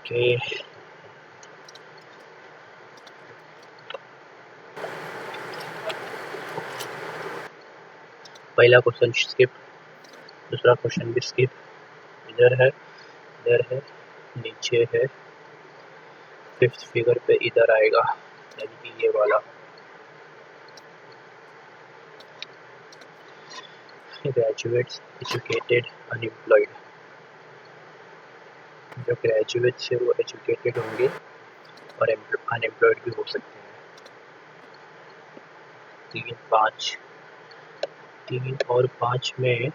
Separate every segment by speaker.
Speaker 1: Okay, पहला question skip, दूसरा question भी स्किप, इधर है, नीचे है, फिफ्थ फिगर पे इधर आएगा, यानी कि ये वाला। Graduates, educated, unemployed. जो ग्रेजुएट्स है वो एजुकेटेड होंगे और अनएम्प्लॉयड भी हो सकते हैं। 3 और 5 में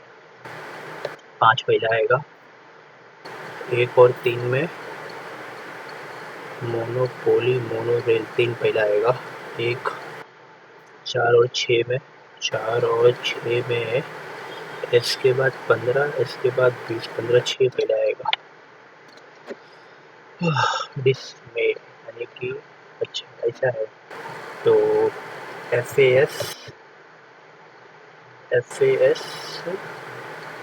Speaker 1: 5 पहला आएगा, 1 और 3 में मोनोपोली, मोनोरेल 3 पहला आएगा, 1, 4 और 6 में एस के बाद 15, एस के बाद 20, 15, 6 पहला आएगा। डिसमे यानी कि अच्छा ऐसा है, तो FAS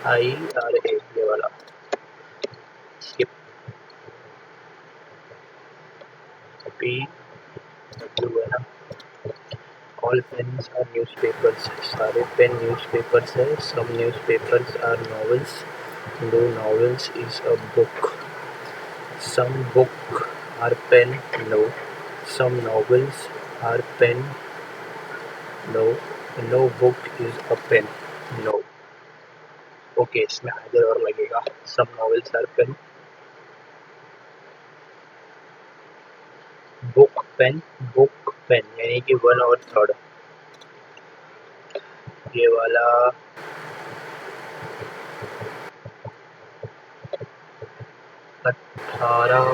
Speaker 1: IRA ये वाला स्किप। PW है ना। ऑल पेन्स आर न्यूज़पेपर्स, सारे पेन न्यूज़पेपर्स है। Some newspapers are novels, no novels is a book. Some book are pen, no. Some novels are pen, no. No book is a pen, no. Okay, इसमें either और लगेगा। Some novels are pen, book pen यानी कि 1 और 3rd। ये वाला 18,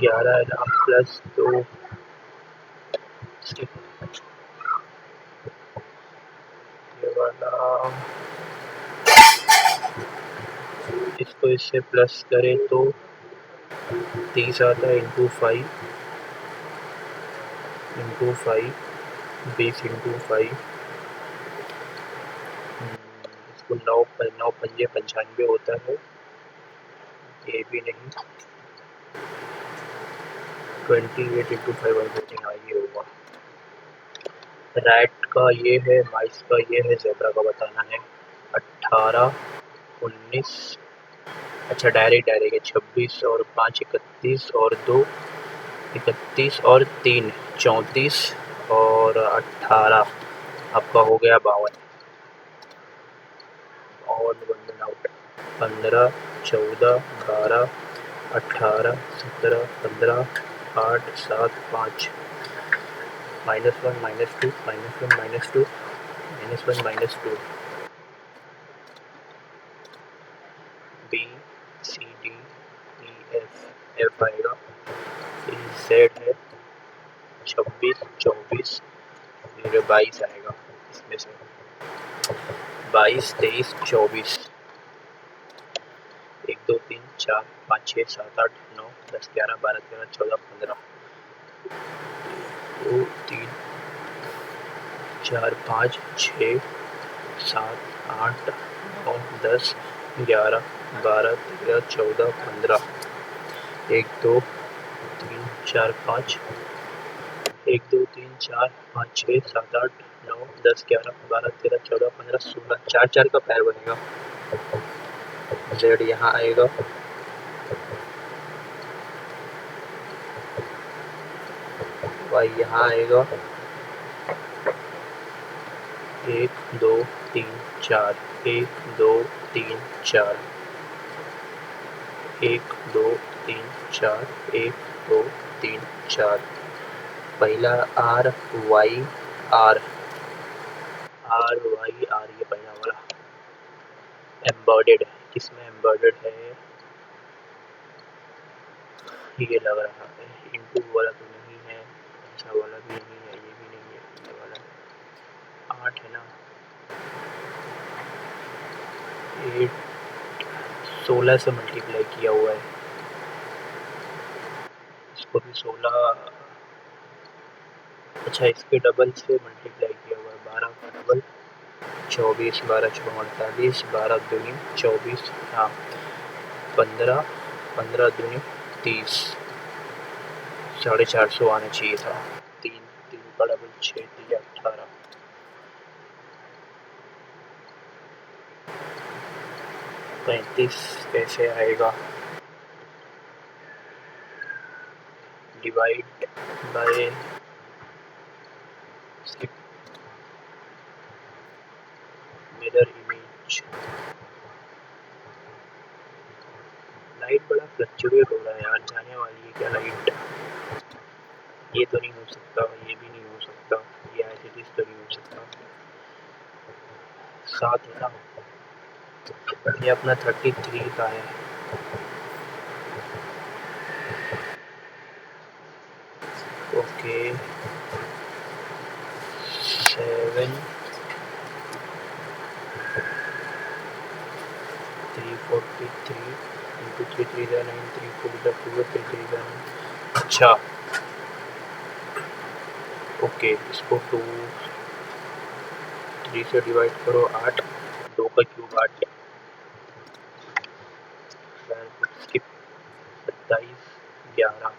Speaker 1: 11 है ना, प्लस 2, ये वाला इसको इससे प्लस करें तो 30 आता है, इंटू 5, 20 इंटू 5, इसको 9 पंजे 95 होता है, ये भी नहीं, 28 इंटू 5 114, हाँ ये होगा। रैट का ये है, माइस का ये है, ज़ेब्रा का बताना है। 18, 19, अच्छा डायरेक्ट है। 26 और 5 31 और 2 31 और 3 34 और 18 आपका हो गया 52। और 15, 14, 12, 18, 17, 15, 8, 7, 5, -1 -2 -1 -2 -1 -2, B C D E F आएगा, फिर Z है 26 24, फिर 22 आएगा। इसमें से 22 23 24, 1 2 3 4 5 6 7 8 9 10 11 12 13 14 15, 2 3 4 5 6 7 8 9 10 11 12 13 14 15, 1 2 3 4 5, 1 2 3 4 5 6 7 8 9 10 11 12 13 14 15 16, 4 4 का पैर बनेगा। Z यहाँ आएगा, Y यहाँ आएगा, 1 2 3 4, 1 2 3 4, 1 2 3 4, 1 2 3 4। पहला R Y R ये पहला वाला एम्बेडेड, किसमें एम्बेडेड है ये लग रहा है। इंटू वाला तो नहीं है, ऐसा वाला भी नहीं है, ये भी नहीं है, ये वाला 8 है ना, 8 16 से मल्टीप्लाई किया हुआ है, इसको भी 16, अच्छा इसके डबल से मल्टीप्लाई किया हुआ है, 12 का डबल 24, 12 6 48, 12 दूनी 24, हाँ 15 15 दूनी 30, 450 आना चाहिए था। 3 3 का डबल 6 3 18, 35 कैसे आएगा? Divide by mirror image. Light बड़ा फ्लक्चुएट हो रहा है यार, जाने वाली है क्या लाइट? ये तो नहीं हो सकता, ये भी नहीं हो सकता, ये ऐसे चीज तो नहीं हो सकता। 7 है ना, ये अपना 33 का है। Okay 7 343 into 3 3 9 3 4 12 3 3 9। अच्छा ओके, इसको 2 3 से डिवाइड करो 8, 2 का क्यूब 8, स्किप 27 11,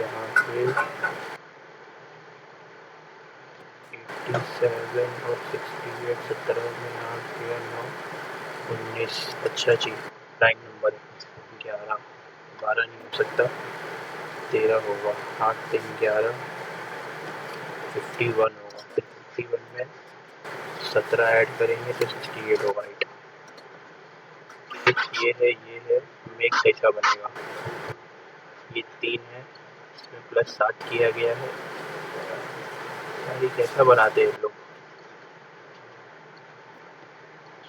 Speaker 1: यहाँ पे 87 और 68 17 में 8 गया 9 19। अच्छा जी, प्राइम नंबर है 11, 12 नहीं हो सकता, 13 होगा, 8 3 11 51 होगा, फिर 51 में 17 ऐड करेंगे तो 68 होगा। ये है मेक कैसा बनेगा? ये 3 है, इसमें प्लस 7 किया गया है, यार ये कैसा बनाते हैं लोग?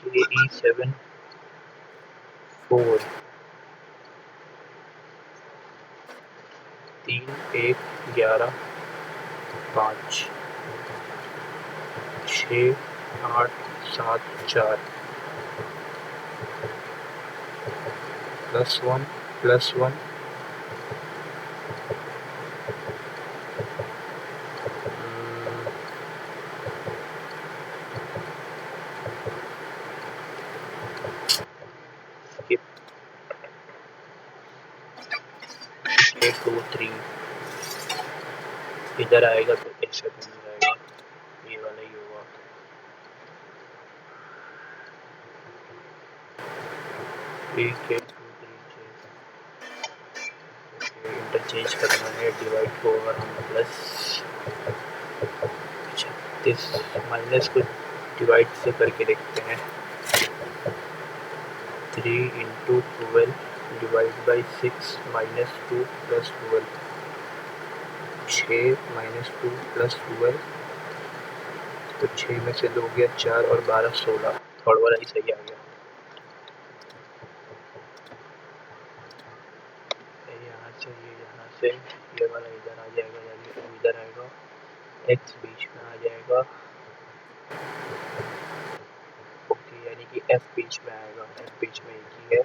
Speaker 1: ये E7 4 3 1 11 5 6 8 7 4 +1 +1 skip 8 2 3 इधर आएगा तो ऐसा बन जाएगा, ये वाला ही होगा। इंटरचेंज करना है, डिवाइड को अगर हम प्लस 36 माइनस को डिवाइड से करके देखते हैं, 3 into 12 divide by 6 minus 2 plus 12, 6 minus 2 plus 12, तो 6 में से 2 गया 4 और 12 16, थर्ड वाला ही सही आ गया। यहाँ से ये वाला इधर आ जाएगा, यानी वो इधर आएगा, x बीच में आ जाएगा, ओके यानी कि f बीच में आएगा, f बीच में एक ही है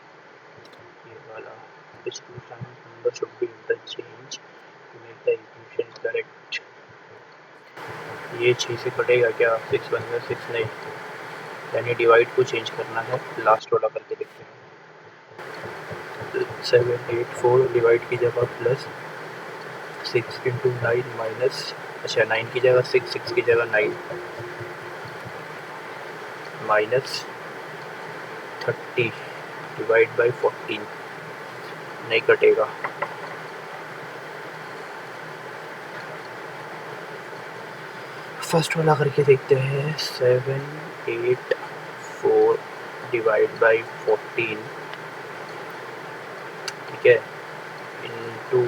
Speaker 1: ये वाला। This two times number should be interchanged to make the equation correct। ये 6 से कटेगा क्या? 6 बनेगा, 6 नहीं, यानी डिवाइड को चेंज करना है, लास्ट वाला करके देखते हैं। 7 8 4 डिवाइड की जगह प्लस 6 इंटू 9 माइनस, अच्छा 9 की जगह 6 6 की जगह 9 माइनस 30 डिवाइड बाई 14, नहीं कटेगा। फर्स्ट वाला करके देखते हैं, 7 8 4 डिवाइड बाई 14, ठीक है, इंटू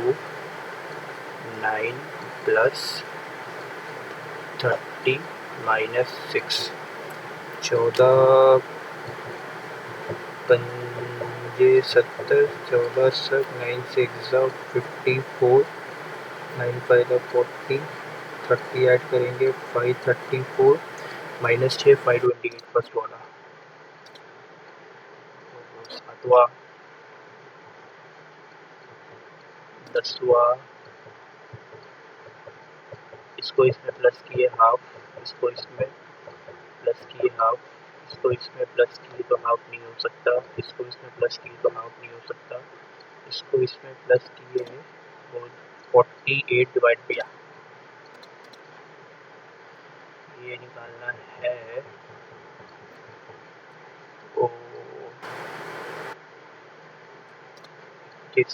Speaker 1: 9 प्लस 30 माइनस 6, 14 पंजे 70, 14 7 9 6 54, 9 5 40, 30 ऐड करेंगे 534 माइनस 6 528, फर्स्ट वाला। सातवां 10वां, इसको इसमें प्लस किए हाफ, इसको इसमें प्लस किए हाफ, इसको इसमें प्लस की तो हाफ नहीं हो सकता, इसको इसमें प्लस की तो हाफ नहीं हो सकता, इसको इसमें प्लस किए वो 48 डिवाइड किया, ये निकालना है ओ किस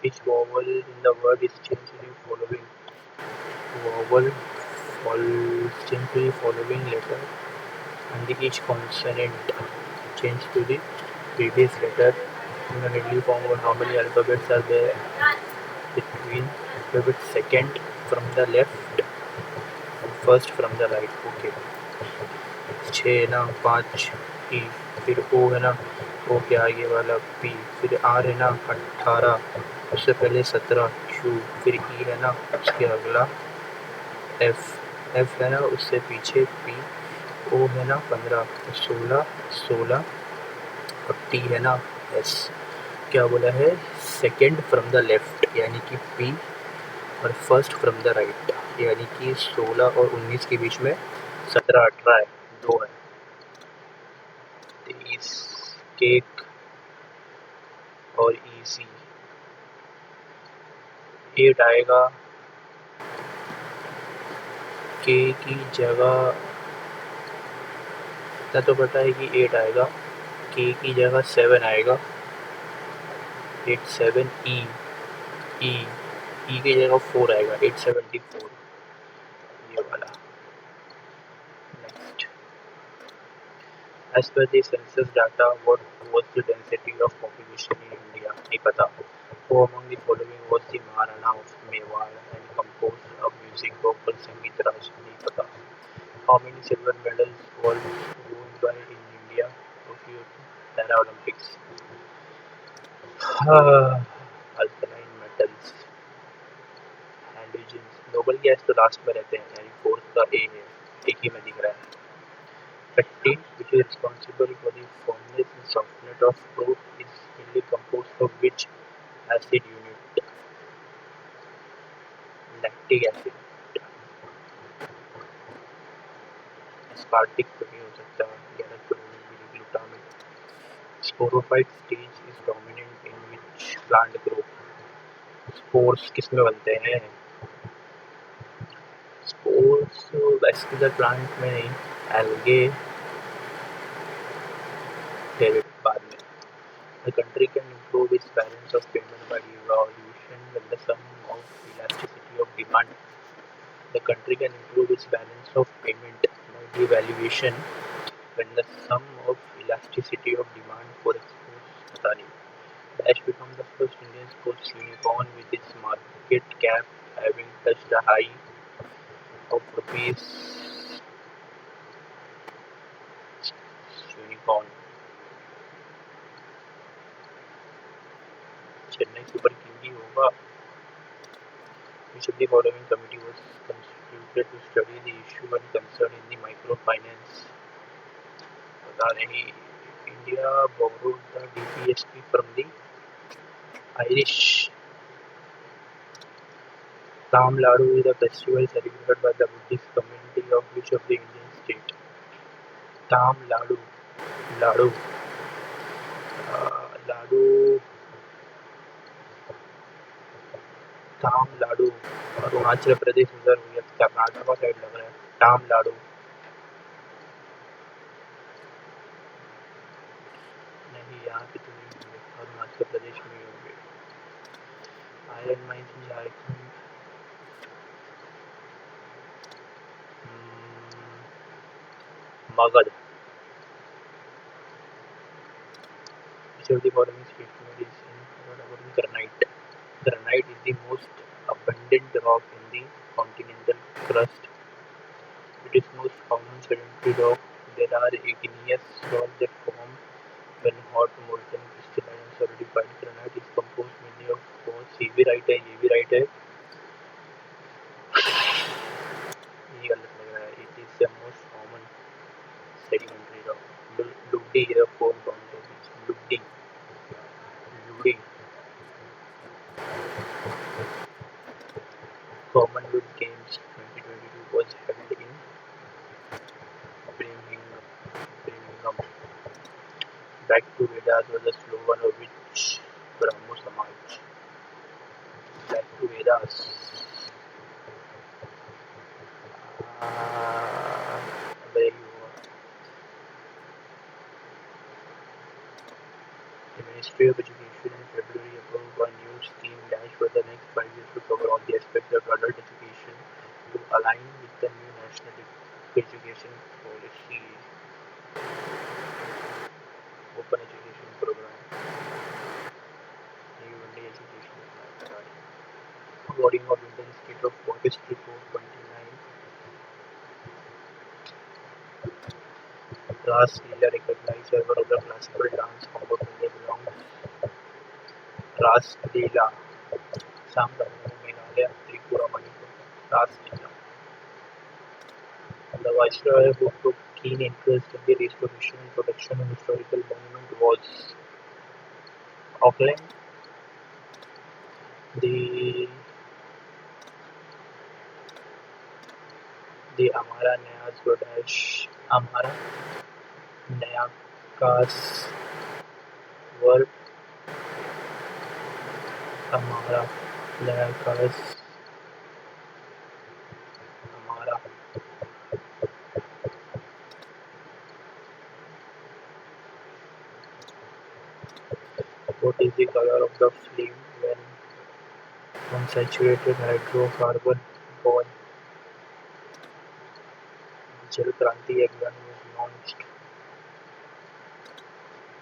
Speaker 1: which vowel in the word is changed to the following vowel changed to the following letter and each consonant changed to the previous letter in the Hadley formula. How many alphabets are there between alphabet second from the left and first from the right? Okay, 6 है ना, 5 E, फिर O है ना, O के आगे वाला P, फिर R है ना 18, उससे पहले 17 Q, फिर E है ना उसके अगला F, F है ना उससे पीछे P, O है ना 15, 16 और T है ना S। क्या बोला है? सेकेंड फ्रॉम द लेफ्ट यानी कि P और फर्स्ट फ्रॉम द राइट यानी कि 16 और 19 के बीच में 17 18 है, 2 है, 23 केक और इजी 8 आएगा, के की जगह इतना तो पता है कि 8 आएगा, के की जगह 7 आएगा, 8 7 ई की जगह 4 आएगा, 874 ये वाला। Next, as per the census data what was the density of population in India? नहीं पता। Who among the following was the Maharana of Mewar and composed a music book for Sangeet Raj? नहीं पता। How many silver medals was won by in India Tokyo Paralympics? Alkaline metals, halogens, noble gas तो last में रहते हैं यानी fourth का ए है, एक ही में दिख रहा है। Pectin, which is responsible for the firmness and softness of fruit, is mainly composed of which acid unit? Lactic acid. Aspartic तो नहीं हो सकता, glutamate. Sporophyte stage is dominant in which plant group? Spores किसमें बनते हैं? Spores vascular plant में नहीं, algae बाद में. The country can improve its balance of payment by devaluation when the sum of elasticity of demand. The country can improve its balance of payment by devaluation when the sum of elasticity of demand for exports Dash become the first Indian sports unicorn with its market cap having touched a high of rupees unicorn. Chennai Super King ही होगा. Which of the following committee was constituted to study the issue and concern in the microfinance? बता नहीं. India borrowed the DPSP from the Irish. Tamil Nadu is a festival celebrated by the Buddhist community of which of the Indian state? Tamil Nadu. Ladu. Ladu. Tamil Nadu. Arunachal Pradesh उधर Karnataka side लग रहा है. Tamil Nadu. नहीं, यहाँ पे तो नहीं होंगे, अरुणाचल प्रदेश में ही होंगे. Iron mines Jharkhand. Magadh. Which of the following statement is incorrect about granite? Granite is the most abundant rock in the continental crust. It is most common sedentary rock. There are igneous rocks that form when hot molten crystalline and solidified. Granite is composed mainly of quartz. ये भी right है, ये भी right है. ये गलत लग रहा है. It is the most common sedimentary rock. Ludi है four boundaries. Ludi. Ludi. Commonwealth Games 2022 was held in Back to Vedas was a slogan of which Brahmo Samaj. Back to Vedas. There you are. The Ministry of Education in February approved a new scheme dash for the next 5 years to cover all the aspects of adult education to align with the new national education policy. Open education program. New India education plan. According of Indian State of August report 29, Ras Leela recognized as one of the classical dance form of India belongs Ras Leela, Assam, Tamil Nadu, Meghalaya, Tripura, Manipur. Ras Leela. The viceroy who took keen interest in the restoration and protection of historical monument was Auckland. The Amara Nyas Godash Amara Nyakas were Amara Nyakas Amara. What is the color of the flame when unsaturated hydrocarbon burn? Jal Kranti Abhiyan was launched.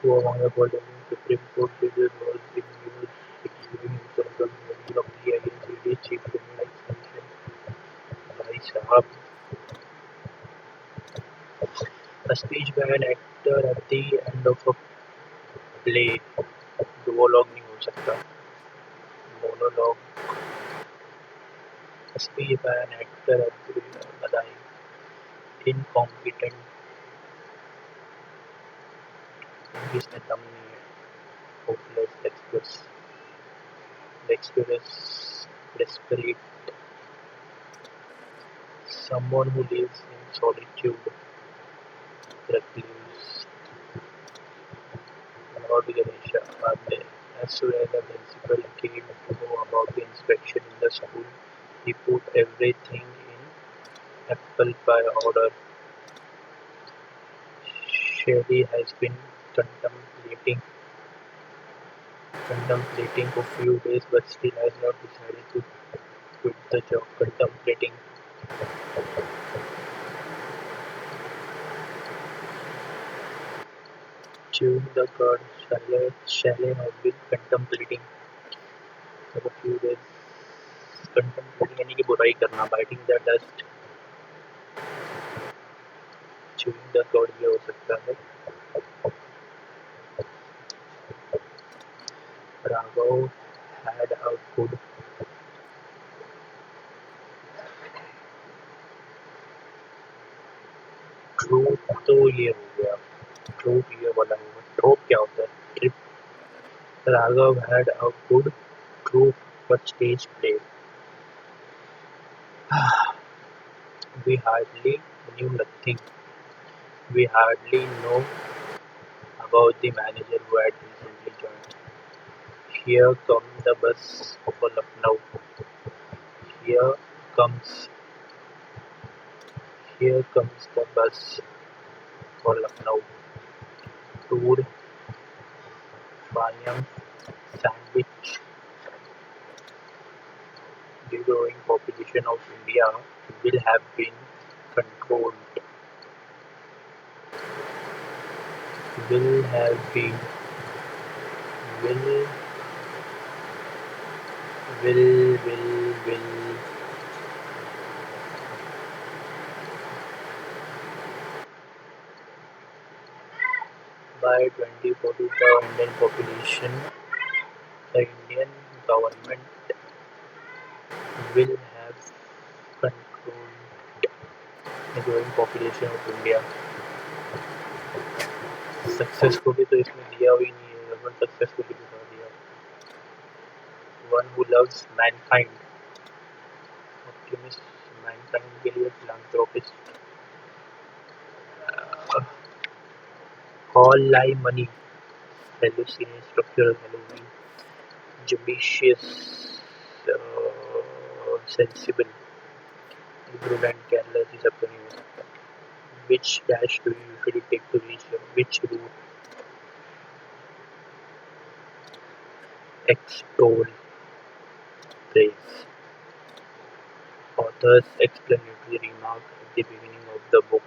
Speaker 1: Who among the following Supreme Court judges was in news accusing himself of many of the against India's chief criminal extension? Bhai Sahab. A speech by an actor at the end of a play. Duologue नहीं हो सकता. Monologue. A speech by an actor at the बताइए. Incompetent. English में दम नहीं है. Hopeless, dexterous, desperate. Someone who lives in solitude. Recluse. Lord Ganesha. As soon as the principal came to know about the inspection in the school, he put everything in apple pie order. Shelly has been contemplating for few days but still has not decided to quit the job. Contemplating. Chewing the cud. Shelley has been contemplating for a few days. Contemplating यानी कि बुराई करना. Biting the dust. Chewing the cud ये हो सकता है. Raghav had a good troop तो ये हो गया. Troop ये वाला होगा. Troop क्या होता है? Trip. Raghav had a good troupe for stage play. We hardly knew nothing. We hardly know about the manager who had recently joined. Here comes the bus for Lucknow. Here comes here comes the bus for Lucknow. Tour, triumph, sandwich. The growing population of India will have been controlled. Will have been. Will. By 2040, the Indian government will have controlled the growing population of India. Successfully तो इसमें दिया भी नहीं है, but successfully दिखा दिया. One who loves mankind. Optimist. Mankind के लिए philanthropist. All lie money. hallucinate, structural Halloween, judicious, sensible, imprudent, careless, disappointing. Which dash do you usually take to reach here? Which route? Extol, praise. Author's explanatory remark at the beginning of the book.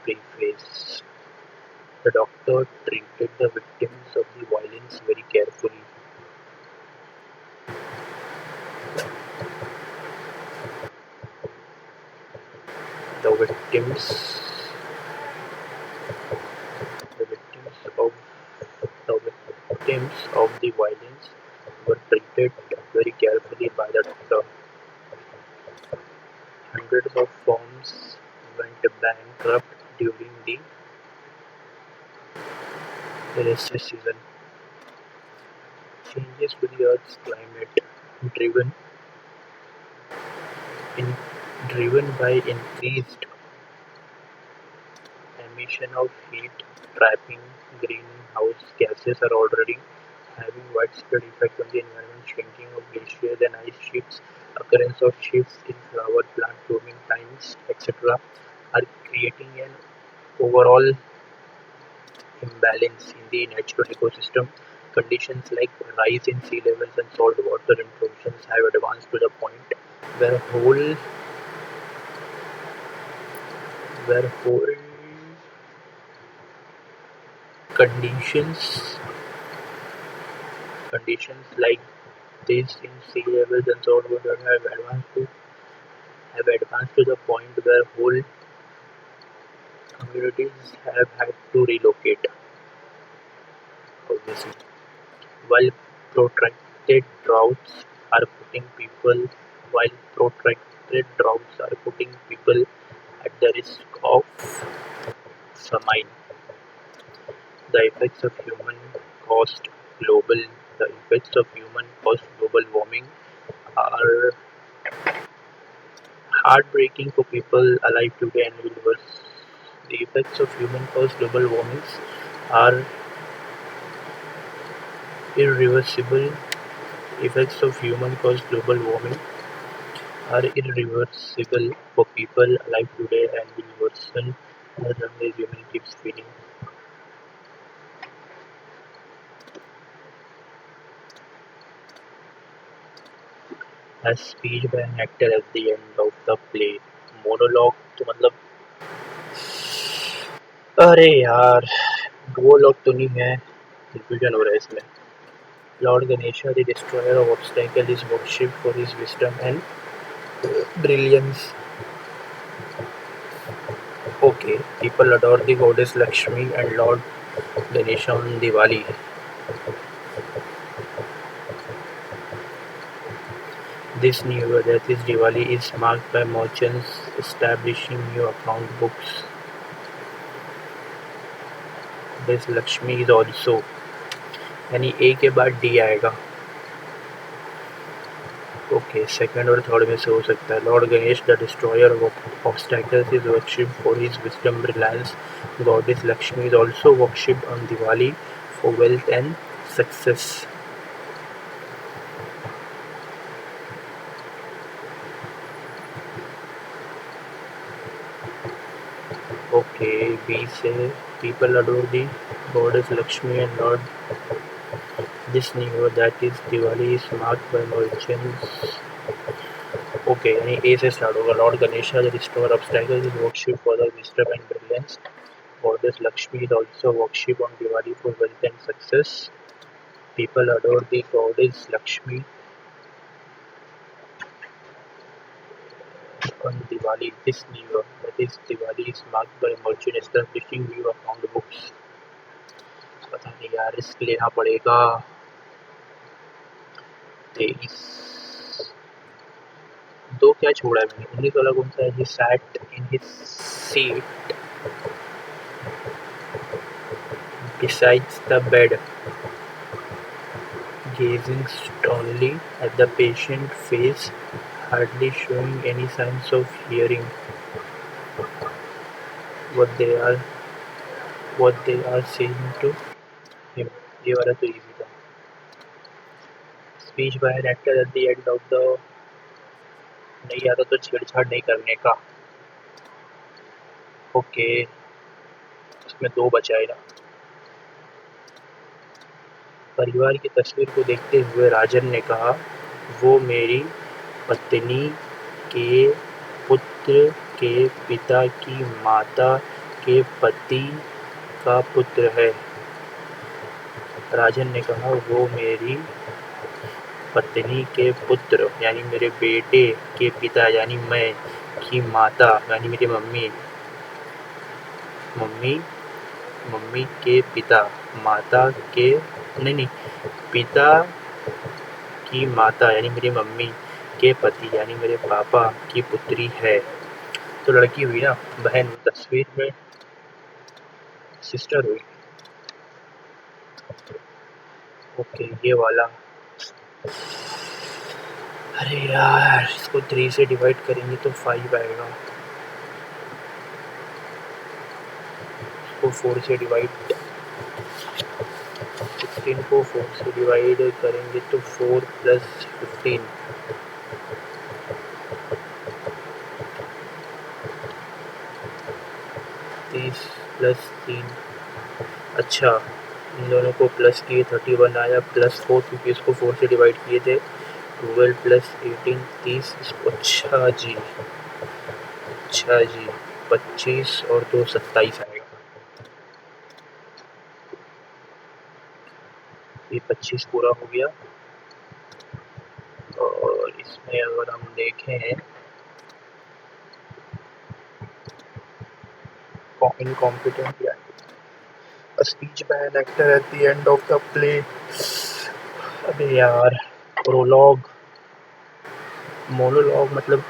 Speaker 1: Preface. The doctor treated the victims of the violence very carefully. The victims, the victims of the victims of the violence were treated very carefully by the doctor. Hundreds of firms went bankrupt during the recess season. Changes to the Earth's climate, driven in, driven by increased emission of heat, trapping greenhouse gases are already having widespread effect on the environment. Shrinking of glaciers and ice sheets, occurrence of shifts in flower plant blooming times, etc., are creating an overall imbalance in the natural ecosystem. Conditions like rise in sea levels and saltwater intrusions have advanced to the point where whole conditions conditions like this in sea levels and saltwater have advanced to the point where whole communities have had to relocate. Obviously, while protracted droughts are putting people while protracted droughts are putting people at the risk of famine. The effects of global the effects of human caused global warming are heartbreaking for people alive today and will worse. The effects of human caused global warmings are irreversible. Effects of human caused global warming are irreversible for people alive today and will worsen as long as human keeps feeding. A speech by an actor at the end of the play. Monologue तो मतलब अरे यार वो लोग तो नहीं है confusion हो रहा है इसमें Lord Ganesha, the destroyer of obstacles, is worshipped for his wisdom and brilliance. Okay, people adore the goddess Lakshmi and Lord Ganesha on Diwali. This new year, that is Diwali, is marked by merchants establishing new account books. This Lakshmi is also यानी ए के बाद D आएगा okay second और third में से हो सकता है Lord Ganesh the destroyer of obstacles is worshipped for his wisdom Reliance goddess Lakshmi is also worshipped on Diwali for wealth and success Okay, we say people adore the goddess Lakshmi and Lord. This new year, that is Diwali, is marked by merchants. Okay, यानी A से start होगा. Lord Ganesha, the destroyer of obstacles, is worshipped for the wisdom and brilliance. Goddess Lakshmi is also worshipped on Diwali for wealth and success. People adore the goddess Lakshmi on Diwali. This new year, that is Diwali, is marked by merchant establishing new account books. पता नहीं यार risk लेना पड़ेगा 23 दो क्या छोड़ा है मैंने 19 वाला कौन सा है he sat in his seat besides the bed gazing sternly at the patient face hardly showing any signs of hearing what they are saying to ये वाला तो इजी था। Speech bye an actor eight the end of the, नहीं आता तो छेड़छाड़ नहीं करने का। ओके, इसमें दो बचाए ना। परिवार की तस्वीर को देखते हुए राजन ने कहा, वो मेरी पत्नी के पुत्र के पिता की माता के पति का पुत्र है। राजन ने कहा, वो मेरी पत्नी के पुत्र यानी मेरे बेटे के पिता यानी मैं की माता यानी मेरी मम्मी मम्मी मम्मी के पिता माता के नहीं पिता की माता यानी मेरी मम्मी के पति यानी मेरे पापा की पुत्री है। तो लड़की हुई ना, बहन तस्वीर में सिस्टर हुई। ओके, ये वाला, अरे यार इसको 3 से डिवाइड करेंगे तो 5 आएगा, इसको 4 से डिवाइड 16 को 4 से डिवाइड करेंगे तो 4 + 15 30 + 3, अच्छा इन दोनों को प्लस किए 31 आया, +4 क्योंकि इसको 4 से डिवाइड किए थे, 12 + 18 30, इसको अच्छा जी 25 और 2 27 आएगा। ये 25 पूरा हो गया। और इसमें अगर हम देखें incompetent या a speech by an actor at the end of the play, अबे यार प्रोलॉग मोनोलॉग मतलब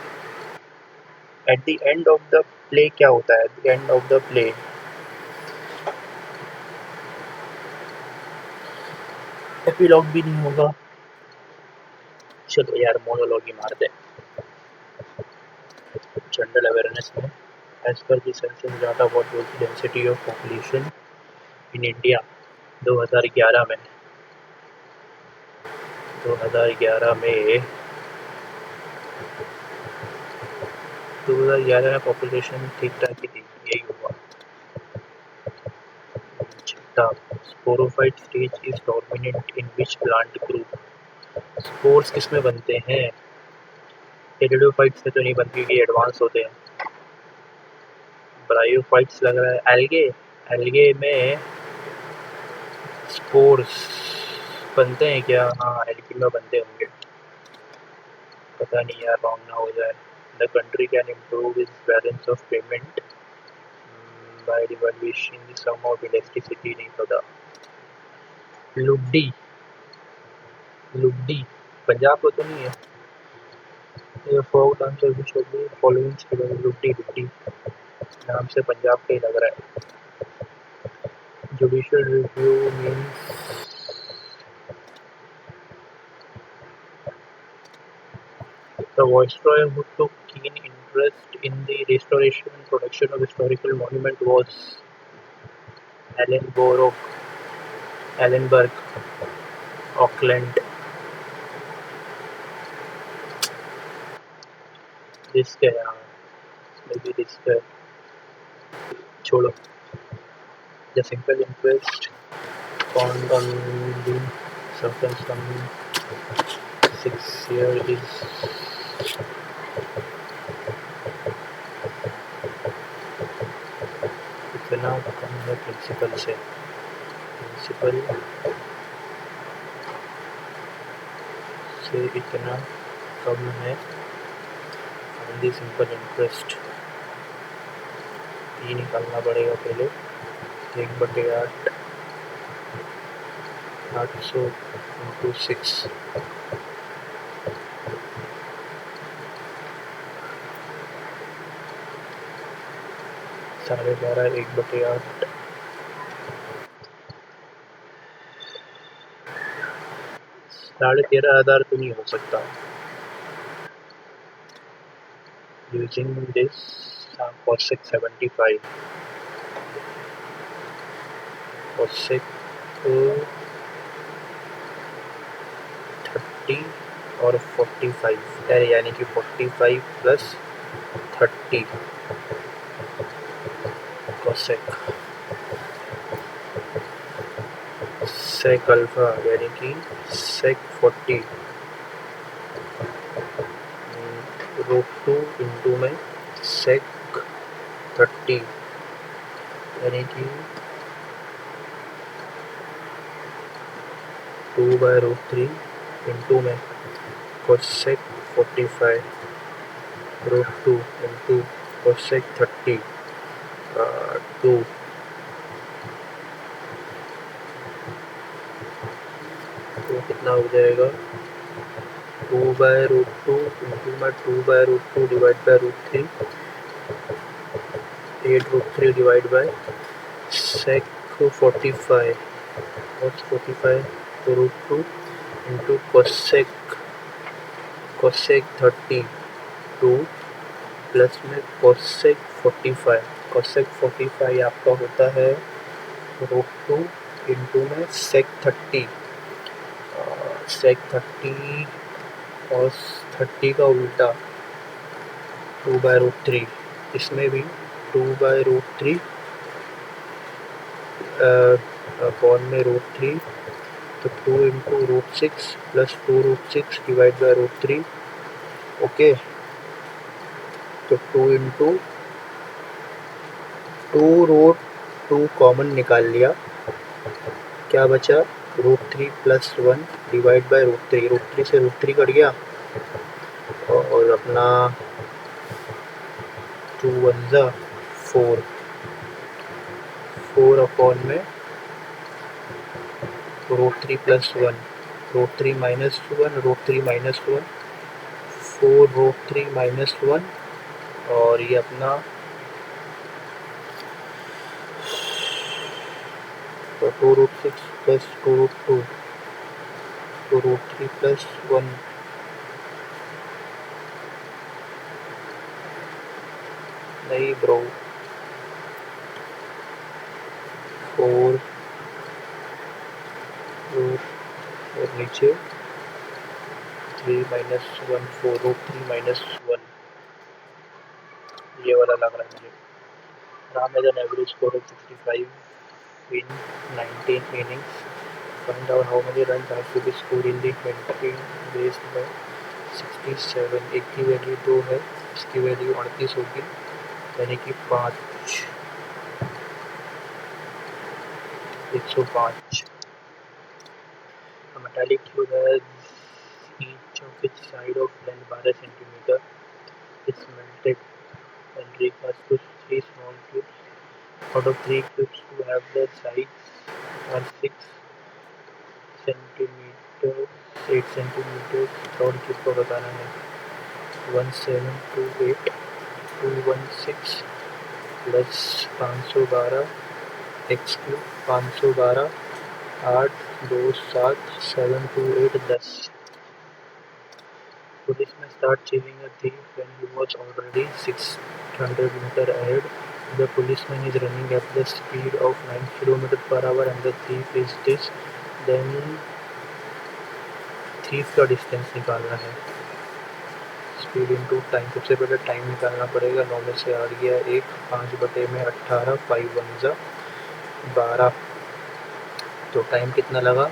Speaker 1: at the end of the play क्या होता है? At the end of the play epilogue भी नहीं होगा। चलो यार मोनोलॉग ही मारते हैं। जनरल अवेयरनेस में as per the census data what was the density of population in India 2011 में 2011 में पॉपुलेशन ठीक ठाक ही थी, यही हुआ। छठा, sporophyte stage is dominant in which plant group? Spores किस में बनते हैं? टेरिडोफाइट्स में तो नहीं बनती क्योंकि एडवांस होते हैं। ब्रायोफाइट्स लग रहा है। एल्गे, एल्गे में स्पोर्स बनते हैं क्या? हाँ एल्गे में बनते होंगे, पता नहीं यार रॉन्ग ना हो जाए। The country can improve its balance of payment by devaluation the sum of electricity, नहीं पता। लुड्डी, लुड्डी पंजाब को तो नहीं है। ये फोक डांसर भी शोभी फॉलोइंग स्टूडेंट लुड्डी, लुड्डी नाम से पंजाब का ही लग रहा है। Judicial review means the viceroy who took keen interest in the restoration and protection of historical monument was Allenburg, Auckland. Risk है यार, इसमें भी रिस्क है, छोड़ो। The simple interest found on the surface from 6 years is इतना कम है principal से, principal से इतना कम है। दी सिंपल इंटरेस्ट ये निकालना पड़ेगा पहले, 1/8 800 × 6 12.5 1/8 13,500 तो नहीं हो सकता। यूजिंग दिस cosec 75 cosec और 45 यानी कि 45 प्लस 30 कोसेक सेक अल्फा यानी कि सेक 40 √2 इंटू में सेक 30 यानी कि 2/√3 इंटू में कोसेक 45 √2 इंटू कोसेक 30 2 तो कितना हो जाएगा 2/√2 इंटू में 2/√2 divide by √3 8√3 divide by sec 45 और 45 √2 इंटू कोसेक 30 2 प्लस में कोसेक 45 आपका होता है √2 इंटू में सेक 30 और 30 का उल्टा 2/√3 इसमें भी 2/√3 अपॉन में √3 तो 2 into √6 plus 2√6 divide by √3 okay तो 2 इंटू 2 कॉमन निकाल लिया क्या बचा √3 प्लस 1 डिवाइड बाय √3 से √3 कट गया और अपना 2 1 जा 4 अपॉन में √3 प्लस 1 √3 माइनस 1 √3 माइनस 1 4 √3 माइनस 1 और ये अपना 2√6 प्लस 2√2 2√3 प्लस 1 नहीं ब्रो 4 और नीचे 3 माइनस 1 4 √3 माइनस 1 ये वाला लग रहा है मुझे Ram as an average score of 65 in 19 innings. Find out how many runs have to be scored in the 20 based by 67. एक की वैल्यू 2 है इसकी वैल्यू 38 होगी यानी कि 105. A metallic tube has each of its side of length 12 centimeter. It's melted and recast to 3 small cubes. Out of 3 cubes to have the sides are 6 centimetre 8 centimetre third cube को बताना है 1728 216 plus 512 x cube 512 8 2 7 728 10. Policeman started chasing a thief when he was already 600 meters ahead. The policeman is running at the speed of 9 km/h and the thief is this. Then thief का distance निकालना है speed into time सबसे पहले time निकालना पड़ेगा 9 में से 8 गया 1 5/18 5 1 जा 12 तो टाइम कितना लगा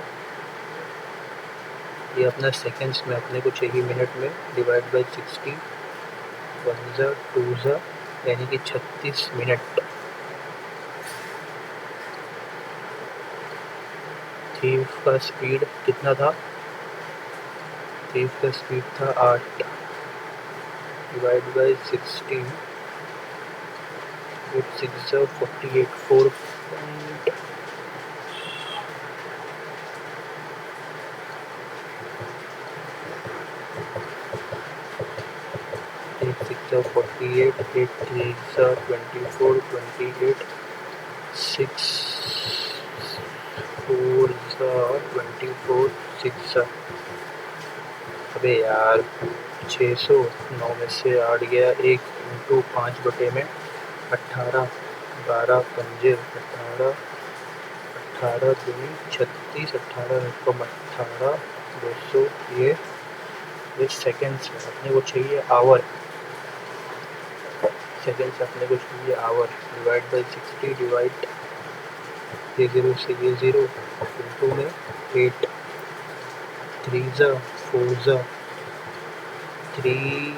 Speaker 1: ये अपना सेकेंड्स में अपने को चाहिए मिनट में डिवाइड बाय 60 1 जा 2 जा यानी कि 36 मिनट. थीफ का स्पीड कितना था थीफ का स्पीड था 8 डिवाइड बाय 60 8 6 जा 48 4 48 8 3 जा 24 28 6 4 जा 24 6 जा अबे यार 600 9 में से 8 गया 1 इंटू 5/18 12 पंजे 18 दूनी 36 18 कम 18 200 ये ये सेकेंड्स में अपने को चाहिए आवर, सेकेंड्स अपने को चाहिए आवर, डिवाइड बाई 60 डिवाइड ये 0 से ये 0 इंटू में 8 3 ज़ा 4 ज़ा 3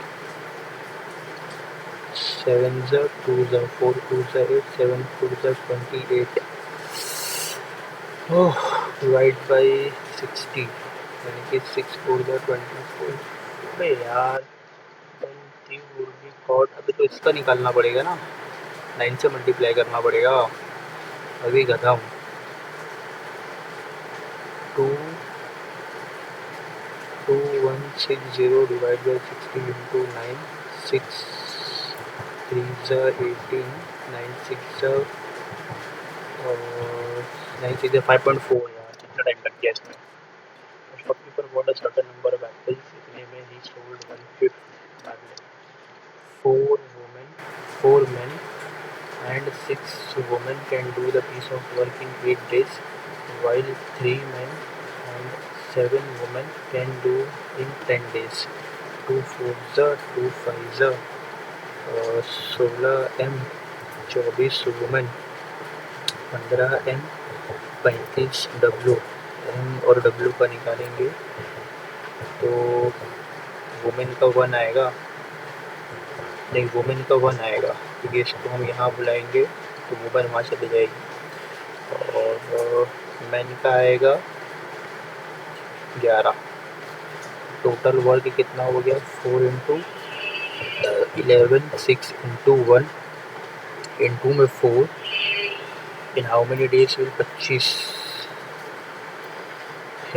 Speaker 1: 7 ज़ा 2 ज़ा 4 2 ज़ा 8 7 4 ज़ा 28 डिवाइड बाई 60 यानी कि 6 4 ज़ा 24। अबे यार 3 4 भी कॉट, अभी तो इसका निकालना पड़ेगा ना, 9 से मल्टीप्लाई करना पड़ेगा, अभी गधा हूँ। 2160 डिवाइड बाई 60 इंटू 9 6 3 ज़ा 18 9 6 ज़ा 5.4 यार, कितना टाइम लग गया इसमें। Shopkeeper bought a certain number of apples, इतने में ही sold 1/5। 4 men and 6 women can do the piece of work in 8 days, while 3 men and 7 women can do in 10 days. 2 4 ज़ा 2 5 ज़ा 16 m 24 women 15 m 35 w। m और w का निकालेंगे तो women का 1 आएगा, नहीं वुमेन का 1 आएगा क्योंकि इसको हम यहाँ बुलाएंगे तो वुमेन वहाँ चली जाएगी, और मैन का आएगा 11। टोटल वर्क कितना हो गया 4 इंटू 11 6 इंटू 1 इंटू में 4 in how many days will 25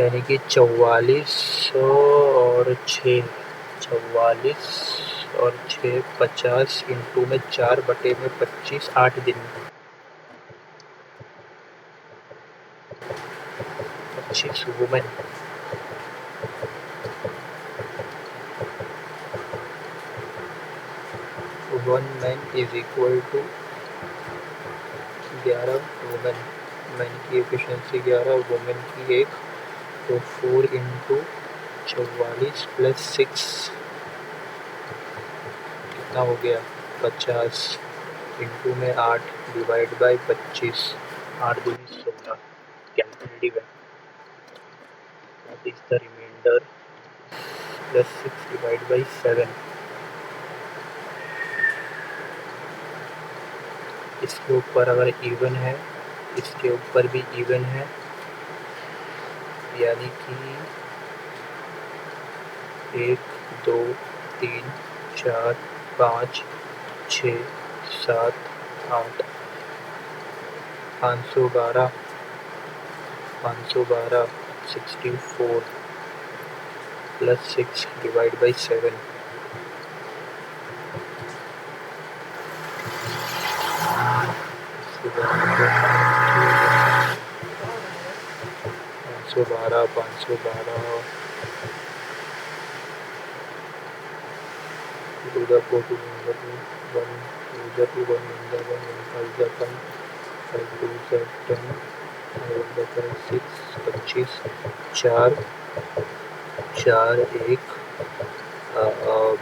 Speaker 1: यानी कि 44 और 6 44 और 6 50 इंटू में 4 बटे में 25 8 दिन 25 women. One man is equal to 11 women, man की एफिशिएंसी 11 वुमेन की 1, तो 4 इंटू 44 प्लस 6 कितना हो गया 50 इंटू में 8 डिवाइड बाई 25 8 दूनी 16 कैलकुलेटिव है। What is the remainder plus 6 divide by 7। इसके ऊपर अगर इवन है इसके ऊपर भी इवन है, यानी कि 1 2 3 4 5 6 7 8 512 64 प्लस 6 डिवाइड बाई 7। पाँच सौ बारह टू 4 2 1 2 1 1 5 10 5 2 10 6 25 4 4 1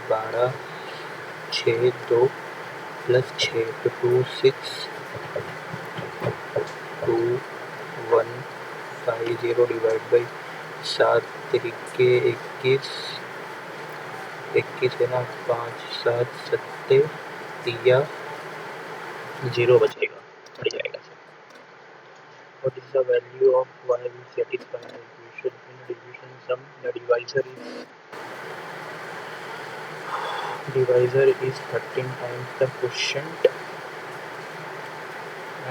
Speaker 1: 12 6 2 प्लस 6 तो 2 6 2 1 5 0 डिवाइड बाई 7 तरीके 21 है ना, 5 7 सत्ते दिया 0 बचेगा, बढ़ जाएगा sir. What is the value of y will satisfy the equation in division sum? The divisor is 13 times the quotient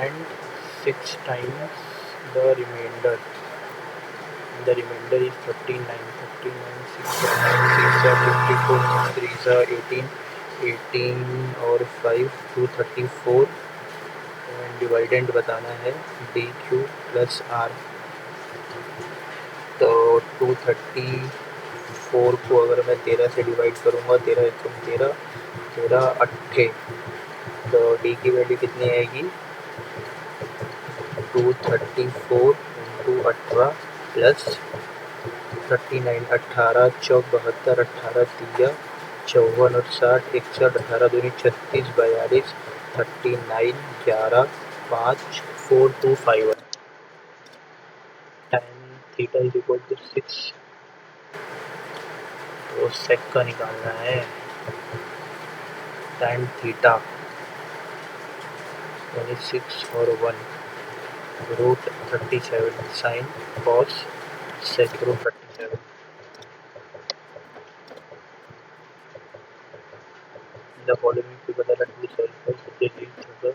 Speaker 1: and 6 times the remainder. The remainder is 39 6 54 3 18 18 और 5 234 एंड डिवाइडेंड बताना है डी क्यू प्लस आर। तो 234 को अगर मैं 13 से divide करूँगा 13 1 13 13 8 तो डी की वैल्यू कितनी आएगी 234 इंटू 18 प्लस 39 18 चौक 72 18 तिया 54 और 60 61 18 दूनी 36 42 39 11 5 4 2 5 1 tan theta is equal to 6 तो सेक का निकालना है tan थीटा यानी 6 और 1 root 37 sine cos sec root 37 the following people are two circles they each other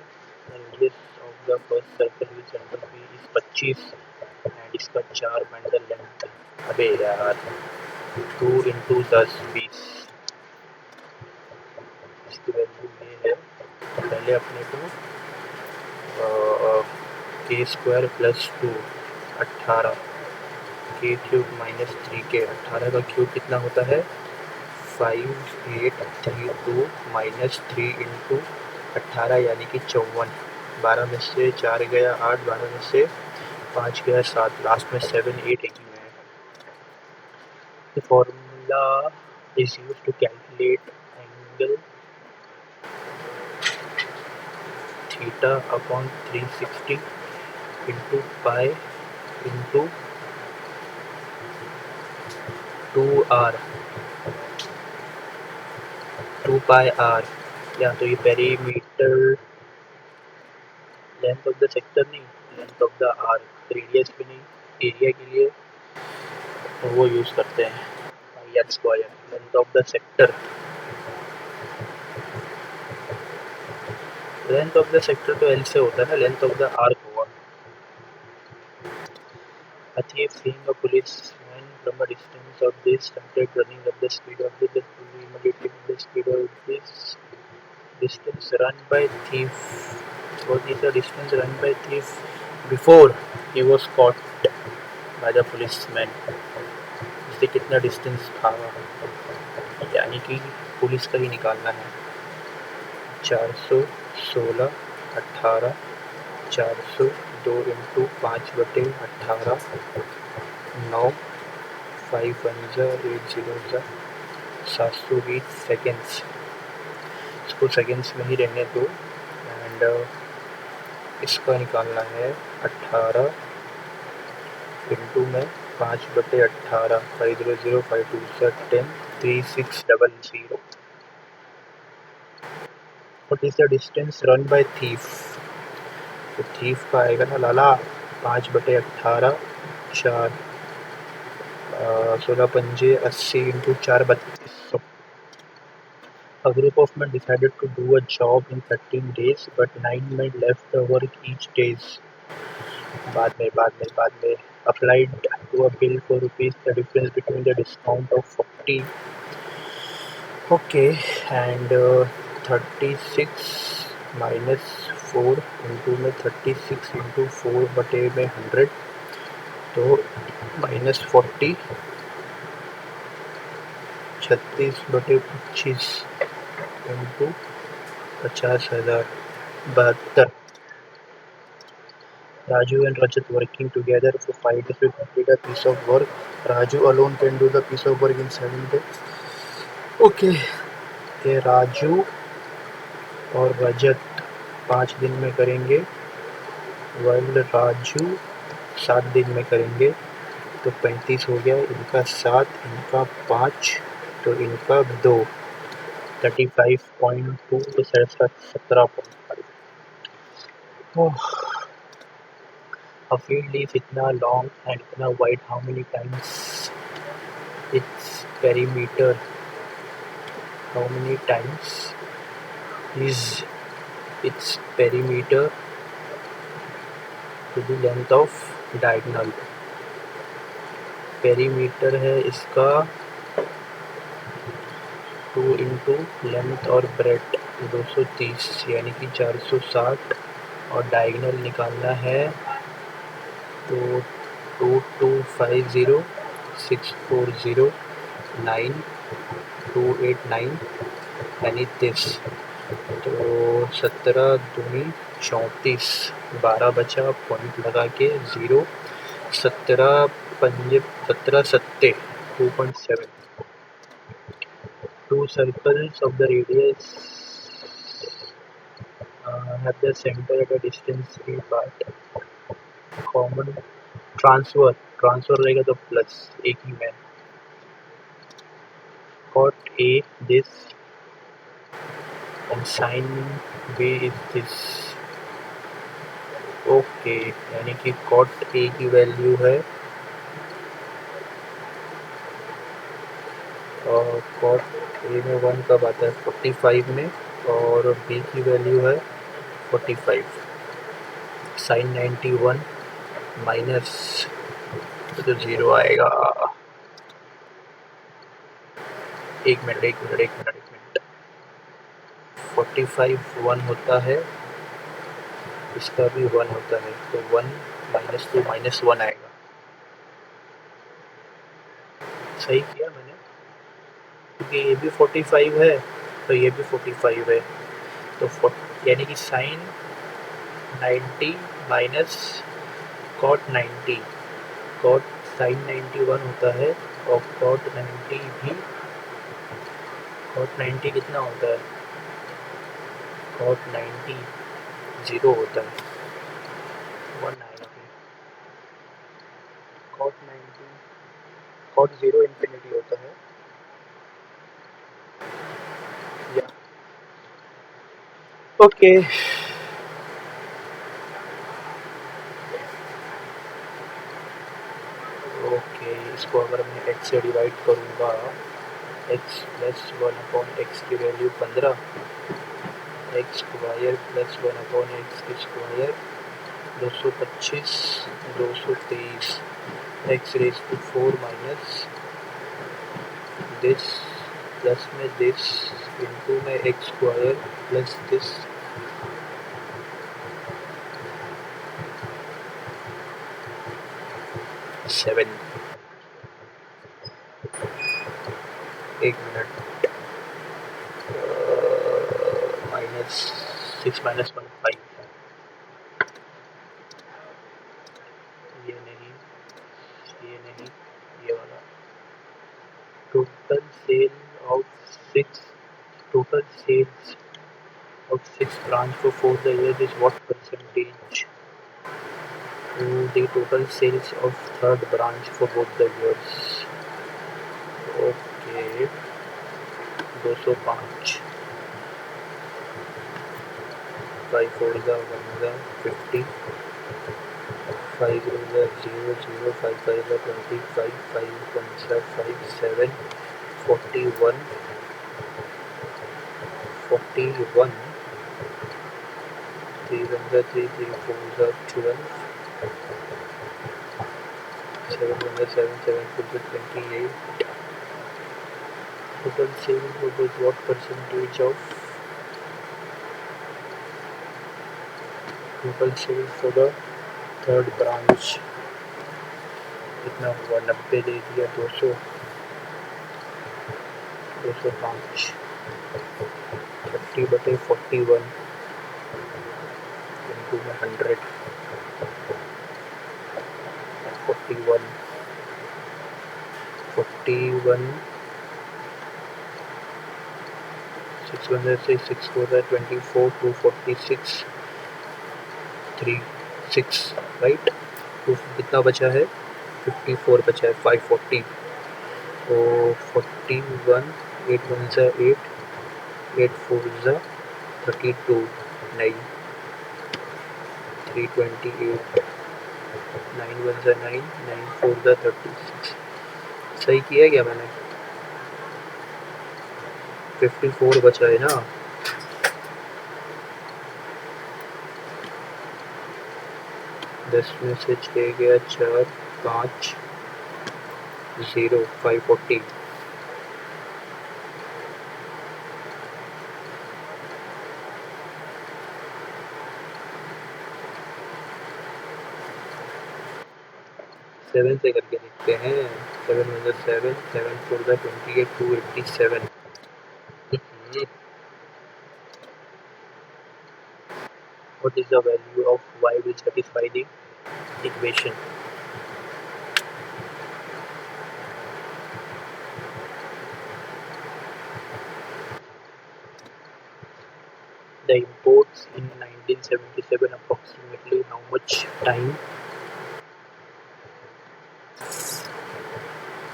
Speaker 1: radius of the first circle with center P is 25 and इसका 4 bundle length अबे यार 2 into 10 20 इसकी वैल्यू ये है पहले अपने को के स्क्वायर प्लस 2 18 के क्यूब माइनस 3 के 18 का क्यूब कितना होता है 5832 माइनस 3 इंटू 18 यानी कि 54 12 में से 4 गया 8 12 में से 5 गया 7 लास्ट में 7 8 एक ही में है the formula is used to calculate angle theta upon 360 into pi into 2 pi r या तो ये perimeter length of the sector नहीं length of the arc radius भी नहीं एरिया के लिए तो वो यूज़ करते हैं pi r square length of the sector तो एल से होता है ना लेंथ ऑफ द आर्क होगा A thief seeing a policeman from a distance of this started running at the speed of the immediately with the speed of this distance run by thief. What is the distance run by thief before he was caught by the policeman? इससे कितना distance था यानी कि police का ही निकालना है 416 18 400 2 into 5/18 9 5 1 8 720 seconds इसको seconds में ही रहने दो एंड इसका निकालना है 18 इंटू में 5/18 500 5 2 10 3600 What is the distance run by thief? तो थीफ का आएगा ना लाला 5/18 4 16 पंजे 80 into 4 3200 A group of men decided to do a job in 13 days but 9 men left the work each days बाद में applied to a bill for rupees the difference between the discount of 40 okay and 36 minus 4 into में 36 into 4 बटे में 100 तो minus 40 36/25 into 50,000 72 Raju and Rajat working together for 5 days to complete a piece of work. Raju alone can do the piece of work in 7 days. Okay, ये राजू और रजत 5 दिन में करेंगे while Raju 7 दिन में करेंगे तो 35 हो गया इनका 7 इनका 5 तो इनका 2 35.2 तो 17.5 A field is इतना long and इतना wide how many times its perimeter how many times is its perimeter to the length of diagonal perimeter है इसका 2 इंटू लेंथ और ब्रेड 230 यानी कि 460 और डायगनल निकालना है तो 2250 640 9 289 यानी 30 तो 17 दूनी 34 12 बचा पॉइंट लगा के 0 17 पंजे 17 सत्ते 2.7. Two circles of the radius have the center at a distance a apart. Common transfer रहेगा तो प्लस एक ही में. Cot A this and sin B is this. Okay यानी कि cot A की वैल्यू है और cot A में 1 कब आता है 45 में और B की वैल्यू है 45. sin 91 माइनस तो 0 आएगा. एक मिनट 45 1 होता है, इसका भी 1 होता है तो 1 -2 -1 आएगा. सही किया मैंने क्योंकि ये भी 45 है तो ये भी 45 है तो यानी कि sin 90 minus cot 90. cot sin 91 होता है और cot 90 भी. cot 90 कितना होता है cot 90 0 होता है 1 आएगा फिर. cot 90 cot 0 इंफिनिटी होता है या ओके. ओके इसको अगर मैं x से डिवाइड करूँगा x प्लस 1/x की value 15 x square plus 1/x की square 225 223 x raise to 4 minus this plus में दिस इंटू में x स्क्वायर प्लस दिस 7. एक मिनट -6 -1 5. ये नहीं ये वाला. Total sales of 6 branch for the year is what percentage? The total sales of third branch for both the years. Okay 205. 5 4 1 50. 5 0 0 5 5 25 5 1 5 7 41 41 3 1 3 3 4 12 7 1 7 7 4 28. Total sales was what percentage of total sales for the third branch? कितना हुआ 90 दे दिया 200 205 30/41 into 100 41 6 1 6 6 4 24 246 3 6 right. तो कितना बचा है 54 बचा है 540 तो 41 8 1 8 8 4 32 9 328 9 1 9 9 4 36. सही किया क्या मैंने 54 बचा है ना. दस में से 6 गया 4 5 0 540. सेवन से करके देखते हैं. 7 1 7 7 4 28 287. What is the value of y will satisfy the equation? The imports in 1977 approximately how much time?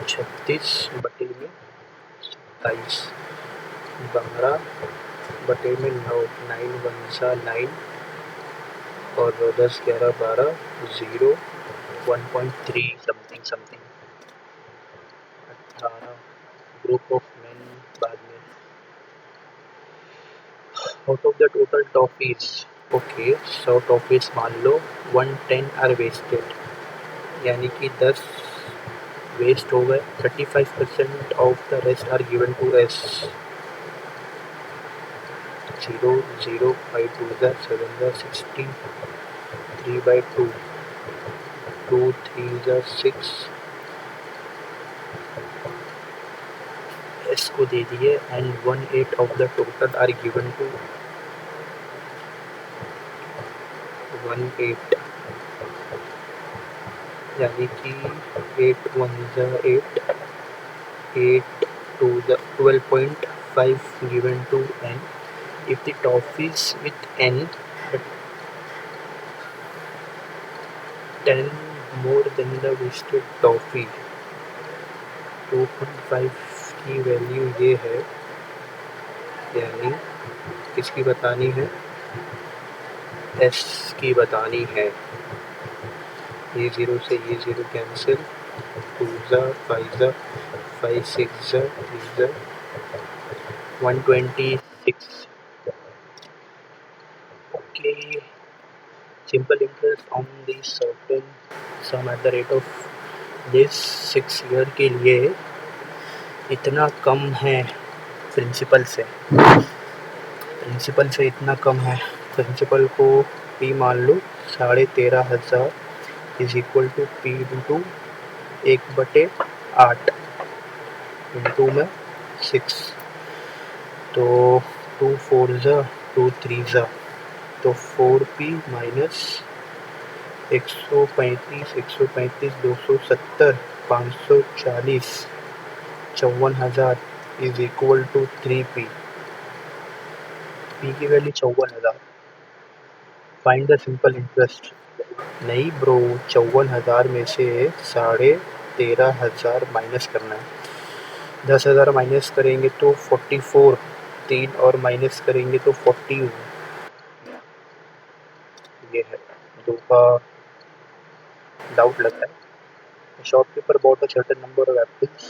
Speaker 1: 36 बटे में 27, 12 बटे में 9, 9 वन सा 9 और 10 11 12 0 1.3 something something 18 group of man बाद में out of the total toffees okay 100 toffees मान लो 110 आर वेस्टेड यानी कि 10 वेस्ट हो गए 35% of the rest are given to S 0 0 5 2 7 60 3 by 2 2 3 6 S को दे दिए and 1/8 of the total are given to 1/8 यानी कि 8 1 8 8 to the 12.5 given to n. If the toffees with n but 10 more than the wasted toffee 2.5 की value ये है यानी किसकी बतानी है एस की बतानी है ये 0 से ये 0 cancel 2 5 5 6 3 126 okay simple interest on the certain sum at the rate of this 6 year के लिए इतना कम है प्रिंसिपल से इतना कम है प्रिंसिपल को P मान लो 13,500 is equal to P into 1/8 into में 6 तो 2 4 2 3 तो 4P minus 135 270 540 54,000 is equal to 3P P की value 54,000 find the simple interest नहीं ब्रो 54,000 में से 13,500 माइनस करना है 10,000 माइनस करेंगे तो 44 3 और माइनस करेंगे तो 40 ये है 2 का डाउट लग रहा है shopkeeper bought a certain number of apples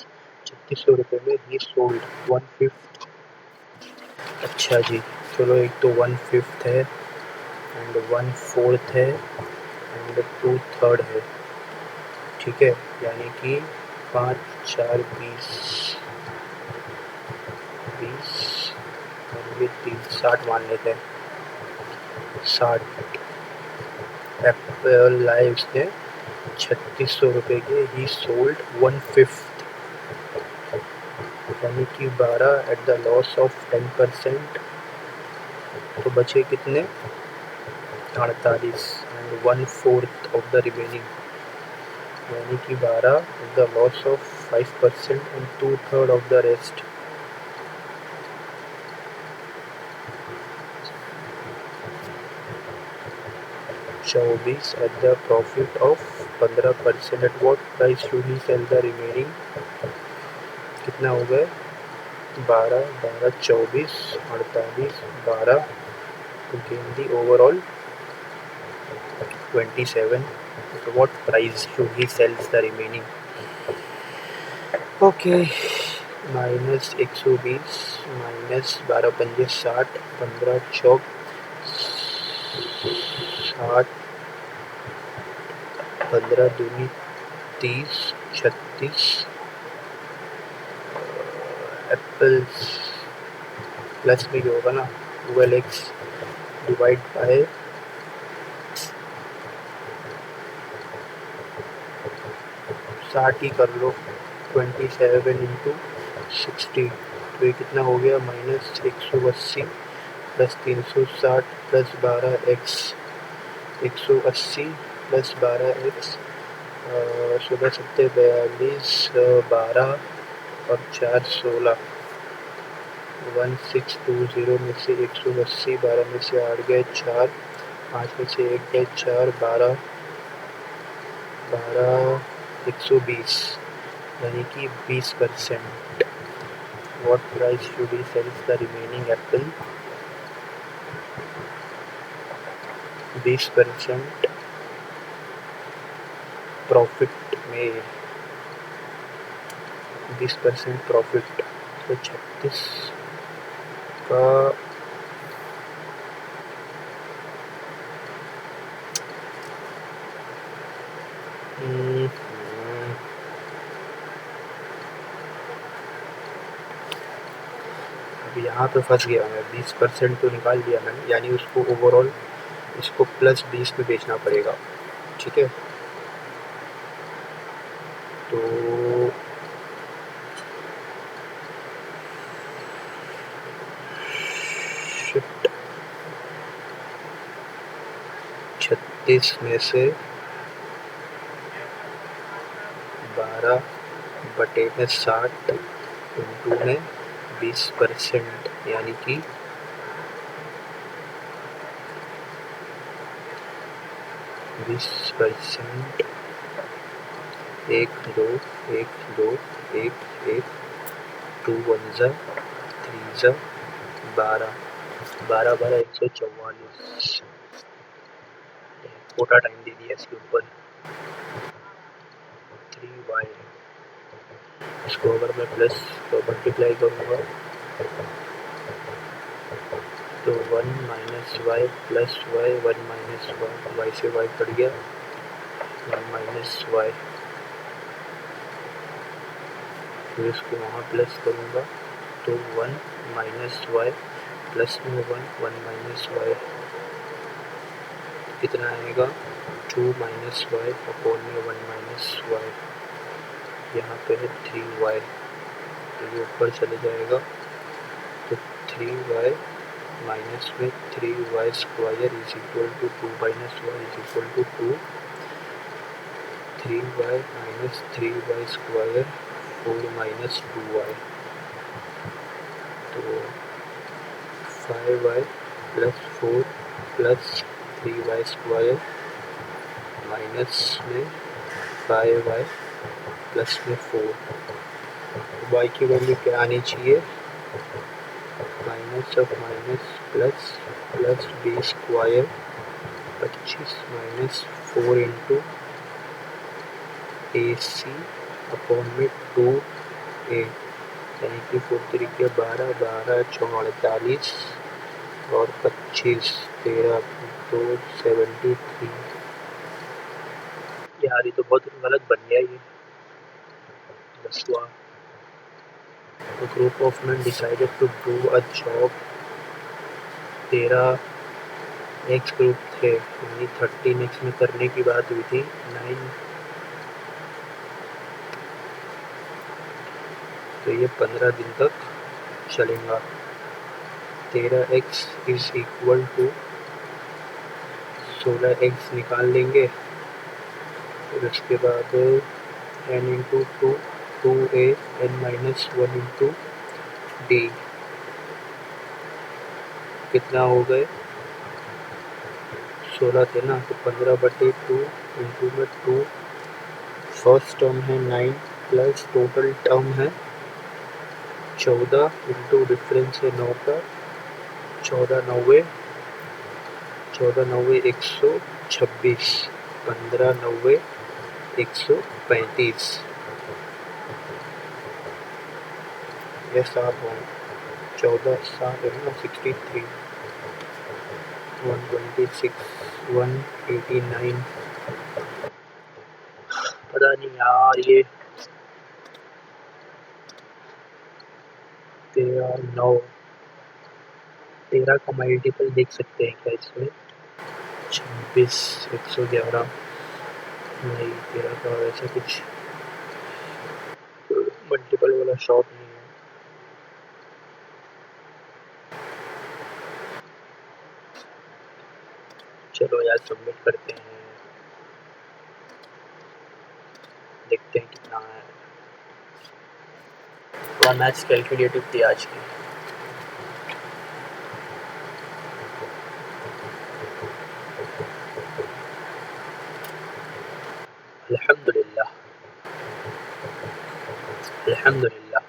Speaker 1: 3600 रुपये में ही सोल्ड 1/5 अच्छा जी चलो एक तो 1/5 है एंड 1/4 है एंड 2/3 है ठीक है यानी कि 5 4 20 और ये 30 60 मान लेते हैं 60 एप्पल लाए उसने 3600 रुपये के ही सोल्ड 1/5 यानी कि 12 एट द लॉस ऑफ 10% तो बचे कितने 48 एंड 1/4 ऑफ द रिमेनिंग यानी कि 12 at the loss of 5% and 2/3 of the rest चौबीस at the profit of 15% at what price should he sell the remaining कितना हो गए 12 12 24 48 12 to gain the overall 27 at what price should he sells the remaining okay minus 120 minus 12 पंजे 60 15 चौक 60 15 दूनी 30 36 apples plus में जो होगा ना 12x डिवाइड बाय 60 ही कर लो 27 इंटू 60 तो ये कितना हो गया minus 180 plus 360 plus 12x 180 plus 12x 16 7 42 12 और 4 16 1620 में से 180, 12 में से 8 गए 4, 5 में से 1 गए 4, 12, 120 यानी कि 20%. What price should he sell the remaining apple? 20% profit में, 20% प्रॉफिट. तो 36 का अब यहाँ पे फंस गया मैं. 20% तो निकाल दिया मैंने, यानी उसको ओवरऑल इसको +20 में बेचना पड़ेगा. ठीक है, तो 36 में से 12/60 इंटू में 20%, यानी कि 20%. 1 2 1 2 1 1 2 1 जा 3 जा 12 12 12 144. छोटा टाइम दे दिया इसके ऊपर. 3y इसको अगर मैं प्लस तो मल्टीप्लाई करूँगा तो 1 - y प्लस y, 1 - y से y कट गया, 1 - y. फिर इसको वहाँ प्लस करूँगा तो 1 - y प्लस में 1 1 - y कितना आएगा 2 - y अपॉन में 1 - y. यहाँ पे है 3y, तो ये ऊपर चले जाएगा. तो 3y माइनस में 3y square is equal to 2 - y is equal to 2. 3y minus 3y square 4 - 2y. तो 5y plus 4 plus 3y square minus में 5y प्लस में 4. y की वैल्यू क्या आनी चाहिए, minus of minus plus plus b square 25 minus 4 into AC upon में 2a, यानी कि 4 तरीके 12 12 4 48 और 25 13 2 73. यार ये तो बहुत गलत बन गया ये. 10वां. A group of men decided to do a job. 13 x group थे, यानी 13x में करने की बात हुई थी. 9, तो ये 15 दिन तक चलेगा. 13x is equal to 16x निकाल लेंगे. फिर उसके बाद n into 2 2a n minus 1 into d कितना हो गए 16 थे ना, तो 15/2 इंटू में 2. फर्स्ट टर्म है 9 प्लस टोटल टर्म है 14 इंटू डिफरेंस है 9 का 14 9 126. 15 9 135. ये 7 हो 14 7 है ना 63 126 189. पता नहीं यार ये 13 का मल्टीपल देख सकते हैं क्या इसमें 26 111. नहीं 13 का वैसा कुछ मल्टीपल वाला शॉट नहीं है. चलो यार सबमिट करते हैं, देखते हैं कितना है. थोड़ा मैथ्स कैलकुलेटिव थी आज की. अल्हम्दुलिल्लाह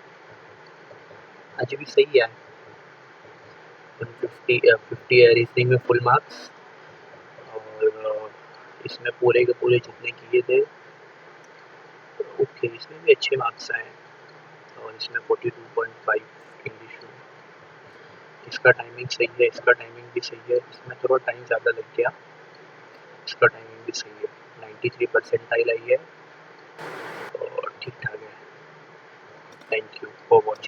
Speaker 1: आज भी सही है 50 है रीजनिंग में फुल मार्क्स और इसमें पूरे के पूरे जितने किए थे ओके इसमें भी अच्छे मार्क्स आए और इसमें 42.5 इंग्लिश में इसका टाइमिंग सही है इसका टाइमिंग भी सही है इसमें थोड़ा टाइम ज़्यादा लग गया इसका टाइमिंग भी सही है 93 परसेंटाइल आई है और ठीक ठाक है थैंक यू फॉर वॉचिंग